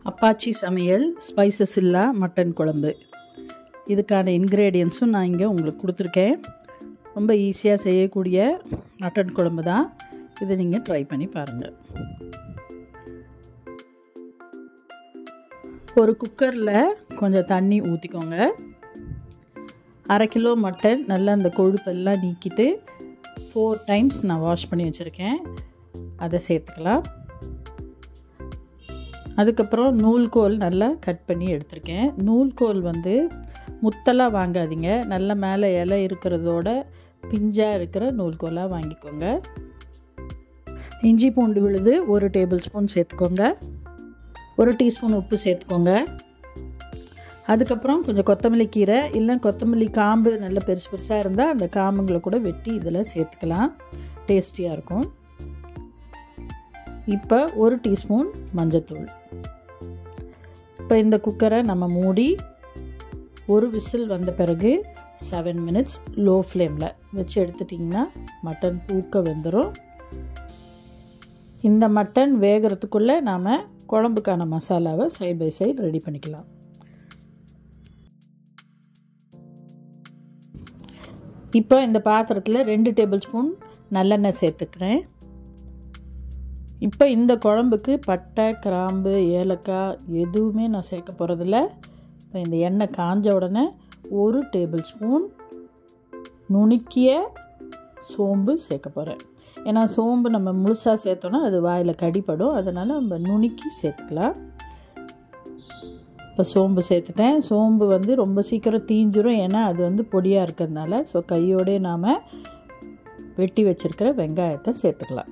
Apache சமையல் spices இல்லா mutton குழம்பு. இதுக்கான இன்க்ரீடியன்ஸும் நான் இங்கே உங்களுக்கு கொடுத்துருக்கேன். ரொம்ப ஈஸியாக செய்யக்கூடிய மட்டன் குழம்பு தான். இதை நீங்கள் ட்ரை பண்ணி பாருங்கள். ஒரு குக்கரில் கொஞ்சம் தண்ணி ஊற்றிக்கோங்க. 1/2 கிலோ மட்டன் நல்லா அந்த கொழுப்பெல்லாம் நீக்கிட்டு 4 டைம்ஸ் நான் வாஷ் பண்ணி வச்சுருக்கேன். அதை சேர்த்துக்கலாம். அதுக்கப்புறம் நூல்கோல் நல்லா கட் பண்ணி எடுத்திருக்கேன். நூல்கோல் முத்தலாக வாங்காதீங்க, நல்ல மேலே இலை இருக்கிறதோட பிஞ்சாக இருக்கிற நூல்கோலாக வாங்கிக்கோங்க. இஞ்சி பூண்டு விழுது 1 டேபிள் ஸ்பூன் சேர்த்துக்கோங்க. 1 டீஸ்பூன் உப்பு சேர்த்துக்கோங்க. அதுக்கப்புறம் கொஞ்சம் கொத்தமல்லி கீரை இல்லை கொத்தமல்லி காம்பு நல்ல பெருசு பெருசாக இருந்தால் அந்த காம்புங்களை கூட வெட்டி இதில் சேர்த்துக்கலாம். டேஸ்டியாக இருக்கும். இப்போ 1 டீஸ்பூன் மஞ்சத்தூள். இப்போ இந்த குக்கரை நம்ம மூடி ஒரு விசில் வந்த பிறகு 7 மினிட்ஸ் லோ ஃப்ளேமில் வச்சு எடுத்துட்டிங்கன்னா மட்டன் பூக்க வெந்துடும். இந்த மட்டன் வேகிறதுக்குள்ளே நாம் குழம்புக்கான மசாலாவை சைட் பை சைடு ரெடி பண்ணிக்கலாம். இப்போ இந்த பாத்திரத்தில் 2 டேபிள் ஸ்பூன் நல்லெண்ணெய் சேர்த்துக்கிறேன். இப்போ இந்த குழம்புக்கு பட்டை, கிராம்பு, ஏலக்காய் எதுவுமே நான் சேர்க்க போகிறதில்ல. இப்போ இந்த எண்ணெய் காஞ்ச உடனே 1 டேபிள் ஸ்பூன் நுணுக்கிய சோம்பு சேர்க்க போகிறேன். ஏன்னா சோம்பு நம்ம முழுசாக சேர்த்தோன்னா அது வாயில் கடிப்படும், அதனால் நம்ம நுணுக்கி சேர்த்துக்கலாம். இப்போ சோம்பு சேர்த்துட்டேன். சோம்பு ரொம்ப சீக்கிரம் தீஞ்சிரும், ஏன்னா அது பொடியாக இருக்கிறதுனால. ஸோ கையோடே நாம் வெட்டி வச்சுருக்கிற வெங்காயத்தை சேர்த்துக்கலாம்.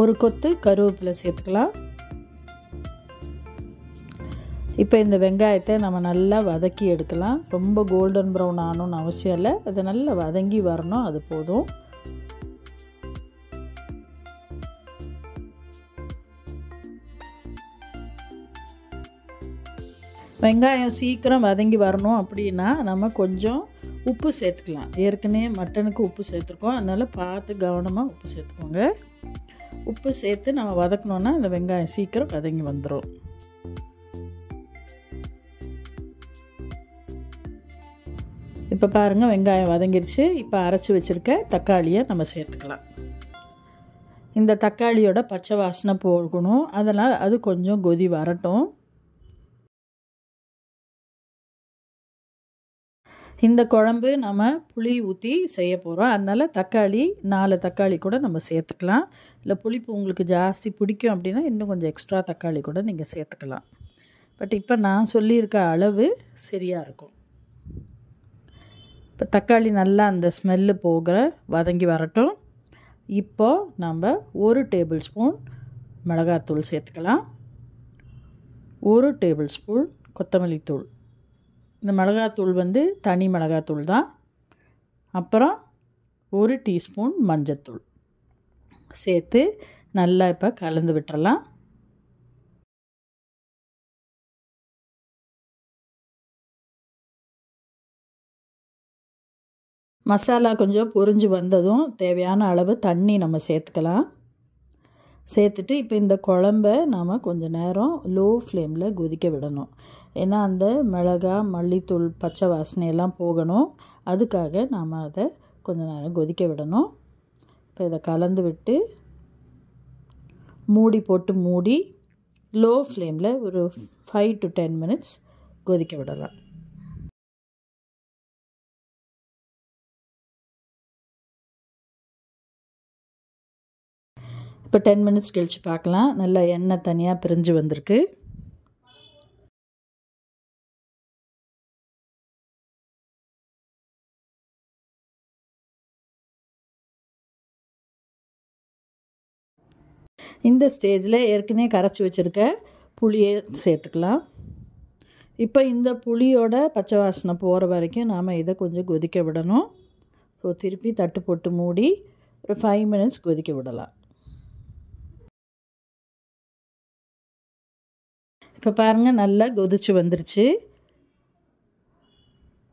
ஒரு கொத்து கருவேப்பிலை சேர்த்துக்கலாம். இப்போ இந்த வெங்காயத்தை நம்ம நல்லா வதக்கி எடுக்கலாம். ரொம்ப கோல்டன் ப்ரௌன் ஆகணும்னு அவசியம் இல்லை, அது நல்லா வதங்கி வரணும், அது போதும். வெங்காயம் சீக்கிரம் வதங்கி வரணும் அப்படின்னா நம்ம கொஞ்சம் உப்பு சேர்த்துக்கலாம். ஏற்கனவே மட்டனுக்கு உப்பு சேர்த்துருக்கோம், அதனால் பார்த்து கவனமாக உப்பு சேர்த்துக்கோங்க. உப்பு சேர்த்து நம்ம வதக்கணுன்னா அந்த வெங்காயம் சீக்கிரம் வதங்கி வந்துடும். இப்போ பாருங்கள், வெங்காயம் வதங்கிருச்சு. இப்போ அரைச்சி வச்சுருக்க தக்காளியை நம்ம சேர்த்துக்கலாம். இந்த தக்காளியோட பச்சை வாசனை போகணும், அதனால் அது கொஞ்சம் கொதி வரட்டும். இந்த குழம்பு நம்ம புளி ஊற்றி செய்ய போகிறோம், அதனால் 4 தக்காளி கூட நம்ம சேர்த்துக்கலாம். இல்லை புளிப்பு உங்களுக்கு ஜாஸ்தி பிடிக்கும் அப்படின்னா இன்னும் கொஞ்சம் எக்ஸ்ட்ரா தக்காளி கூட நீங்கள் சேர்த்துக்கலாம். பட் இப்போ நான் சொல்லியிருக்க அளவு சரியாக இருக்கும். இப்போ தக்காளி நல்லா அந்த ஸ்மெல்லு போகிற வதங்கி வரட்டும். இப்போது நம்ம 1 டேபிள் ஸ்பூன் மிளகாத்தூள் சேர்த்துக்கலாம். 1 டேபிள் ஸ்பூன் கொத்தமல்லி தூள். இந்த மிளகாத்தூள் தனி மிளகாத்தூள் தான். அப்புறம் 1 டீஸ்பூன் மஞ்சத்தூள் சேர்த்து நல்லா இப்போ கலந்து விட்டுறலாம். மசாலா கொஞ்சம் பொரிஞ்சு வந்ததும் தேவையான அளவு தண்ணி நம்ம சேர்த்துக்கலாம். சேர்த்துட்டு இப்போ இந்த குழம்ப நாம் கொஞ்சம் நேரம் லோ ஃப்ளேமில் கொதிக்க விடணும். ஏன்னா அந்த மிளகாய், மல்லித்தூள், பச்சை வாசனையெல்லாம் போகணும். அதுக்காக நாம் அதை கொஞ்சம் நேரம் கொதிக்க விடணும். இப்போ இதை கலந்து விட்டு மூடி போட்டு மூடி லோ ஃப்ளேமில் ஒரு 5 to 10 மினிட்ஸ் கொதிக்க விடலாம். இப்போ 10 மினிட்ஸ் கழித்து பார்க்கலாம். நல்லா எண்ணெய் தனியாக பிரிஞ்சு வந்திருக்கு. இந்த ஸ்டேஜில் ஏற்கனவே கரைச்சி வச்சுருக்க புளியை சேர்த்துக்கலாம். இப்போ இந்த புளியோட பச்சை வாசனை போகிற வரைக்கும் நாம் இதை கொஞ்சம் கொதிக்க விடணும். ஸோ திருப்பி தட்டு போட்டு மூடி ஒரு 5 மினிட்ஸ் கொதிக்க விடலாம். இப்போ பாருங்கள், நல்லா கொதிச்சு வந்துருச்சு.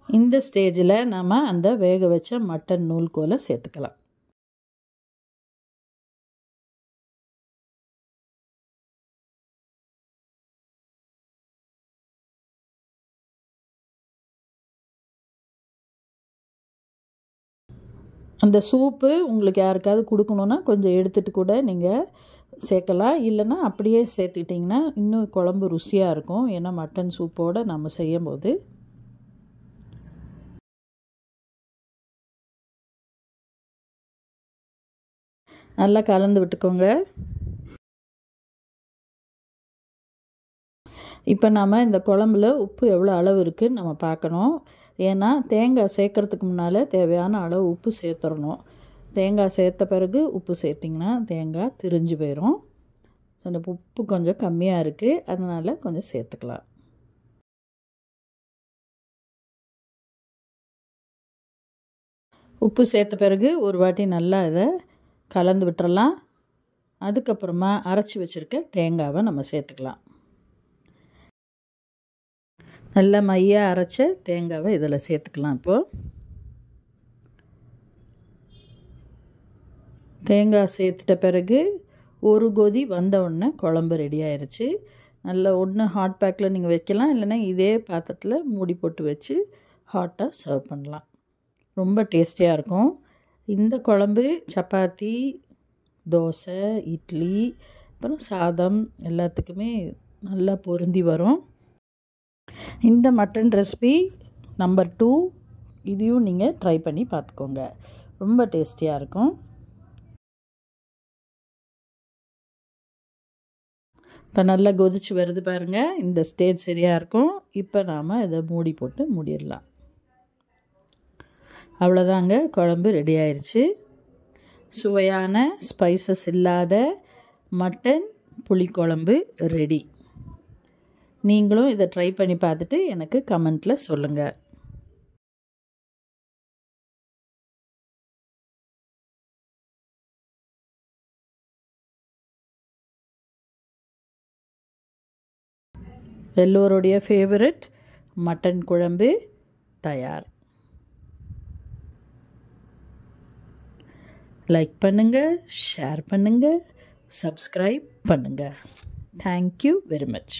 இந்த ஸ்டேஜில் நம்ம அந்த வேக வச்ச மட்டன் நூல்கோலை சேர்த்துக்கலாம். அந்த சூப்பு உங்களுக்கு யாருக்காவது கொடுக்கணுன்னா கொஞ்சம் எடுத்துகிட்டு கூட நீங்கள் சேர்க்கலாம். இல்லைன்னா அப்படியே சேர்த்துக்கிட்டிங்கன்னா இன்னும் குழம்பு ருசியாக இருக்கும். ஏன்னா மட்டன் சூப்போடு நம்ம செய்யும்போது. நல்லா கலந்து விட்டுக்கோங்க. இப்போ நாம் இந்த குழம்புல உப்பு எவ்வளோ அளவு இருக்குதுன்னு நம்ம பார்க்கணும். ஏன்னா தேங்காய் சேர்க்குறதுக்கு முன்னால் தேவையான அளவு உப்பு சேர்த்துடணும். தேங்காய் சேர்த்த பிறகு உப்பு சேர்த்திங்கன்னா தேங்காய் திரிஞ்சு போயிடும். ஸோ அந்த உப்பு கொஞ்சம் கம்மியாக இருக்குது, அதனால் கொஞ்சம் சேர்த்துக்கலாம். உப்பு சேர்த்த பிறகு ஒரு வாட்டி நல்லா இதை கலந்து விட்டுறலாம். அதுக்கப்புறமா அரைச்சி வச்சுருக்க தேங்காவை நம்ம சேர்த்துக்கலாம். நல்லா மையாக அரைச்ச தேங்காவை இதில் சேர்த்துக்கலாம். இப்போது தேங்காய் சேர்த்துட்ட பிறகு ஒரு கொதி வந்த உடனே குழம்பு ரெடி ஆயிடுச்சு. நல்லா ஒன்று ஹாட் பேக்கில் நீங்கள் வைக்கலாம், இல்லைன்னா இதே பாத்திரத்தில் மூடி போட்டு வச்சு ஹாட்டாக சர்வ் பண்ணலாம். ரொம்ப டேஸ்டியாக இருக்கும். இந்த குழம்பு சப்பாத்தி, தோசை, இட்லி, அப்புறம் சாதம் எல்லாத்துக்குமே நல்லா பொருந்தி வரும். இந்த மட்டன் ரெசிபி நம்பர் 2, இதையும் நீங்கள் ட்ரை பண்ணி பார்த்துக்கோங்க. ரொம்ப டேஸ்டியாக இருக்கும். இப்போ நல்லா கொதிச்சு வருது பாருங்கள். இந்த ஸ்டேஜ் சரியாக இருக்கும். இப்போ நாம் இதை மூடி போட்டு மூடிடலாம். அவ்வளோதாங்க, குழம்பு ரெடி ஆயிடுச்சு. சுவையான ஸ்பைசஸ் இல்லாத மட்டன் புளிக்குழம்பு ரெடி. நீங்களும் இதை ட்ரை பண்ணி பார்த்துட்டு எனக்கு கமெண்ட்டில் சொல்லுங்கள். எல்லோருடைய ஃபேவரட் மட்டன் குழம்பு தயார். லைக் பண்ணுங்கள், ஷேர் பண்ணுங்கள், சப்ஸ்கிரைப் பண்ணுங்கள். Thank you very much.